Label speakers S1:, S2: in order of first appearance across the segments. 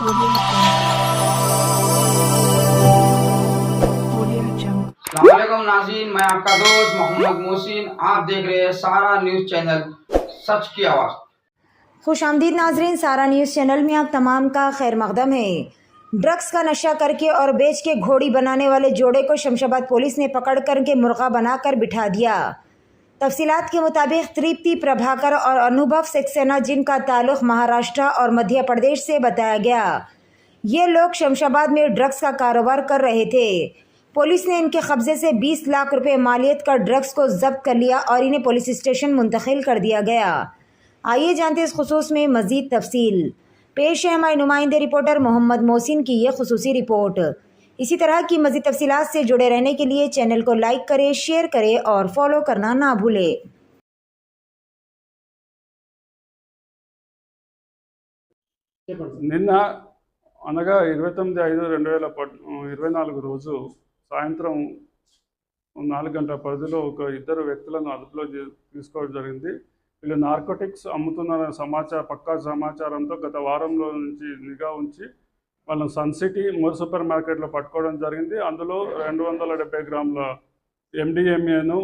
S1: अस्सलामुअलैकुम नाज़रीन, मैं आपका दोस्त मोहम्मद मोहसिन। आप देख रहे हैं सारा न्यूज़ चैनल, सच की आवाज़।
S2: खुशामदीद नाजरीन, सारा न्यूज़ चैनल में आप तमाम का खैर मकदम है। ड्रग्स का नशा करके और बेच के घोड़ी बनाने वाले जोड़े को शमशाबाद पुलिस ने पकड़ करके मुर्गा बनाकर बिठा दिया। तफसीलात के मुताबिक तृप्ति, प्रभाकर और अनुभव सक्सेना, जिनका ताल्लुक महाराष्ट्र और मध्य प्रदेश से बताया गया, ये लोग शमशाबाद में ड्रग्स का कारोबार कर रहे थे। पुलिस ने इनके कब्जे से 20 लाख रुपए मालियत का ड्रग्स को जब्त कर लिया और इन्हें पुलिस स्टेशन मुंतकिल कर दिया गया। आइए जानते इस खुसूस में मजीद तफसील। पेश है हमारे नुमाइंदे रिपोर्टर मोहम्मद मोहसिन की ये खुसूसी रिपोर्ट। इसी तरह की मजीद तफसीलात से जुड़े रहने के लिए चैनल को लाइक करें, शेयर करें और फॉलो करना ना भूलें।
S3: నిన్న అనగా 29/5/2024 రోజు సాయంత్రం 4 గంటల పరిధిలో ఒక ఇద్దరు వ్యక్తులను అదుపులో తీసుకోవడం జరిగింది. వీళ్ళు నార్కోటిక్స్ అమ్ముతున్నారనే పక్కా సమాచారంతో గత వారంలో నుంచి నిఘా ఉంచి వాళ్ళని సన్ సిటీ మోర్ సూపర్ మార్కెట్లో పట్టుకోవడం జరిగింది. అందులో 270 గ్రాముల MDMAను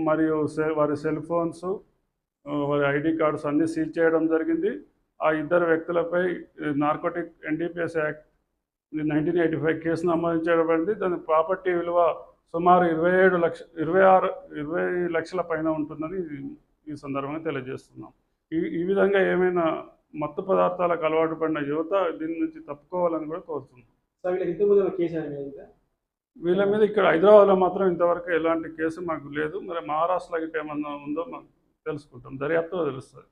S3: మరియు వారి సెల్ ఫోన్స్, వారి ఐడి కార్డ్స్ అన్నీ సీజ్ చేయడం జరిగింది. ఆ ఇద్దరు వ్యక్తులపై నార్కోటిక్ NDPS యాక్ట్ 1985 కేసు నమోదించబడింది. దాని ప్రాపర్టీ విలువ సుమారు 20 లక్షల పైన ఉంటుందని ఈ సందర్భంగా తెలియజేస్తున్నాం. ఈ విధంగా ఏమైనా మత్తు పదార్థాలకు అలవాటు పడిన యువత దీని నుంచి తప్పుకోవాలని కూడా కోరుతున్నాం. వీళ్ళ మీద ఇక్కడ హైదరాబాద్లో మాత్రం ఇంతవరకు ఎలాంటి కేసు మాకు లేదు. మరి మహారాష్ట్రలో ఏమన్నా ఉందో మాకు తెలుసుకుంటాం, దర్యాప్తులో తెలుస్తుంది.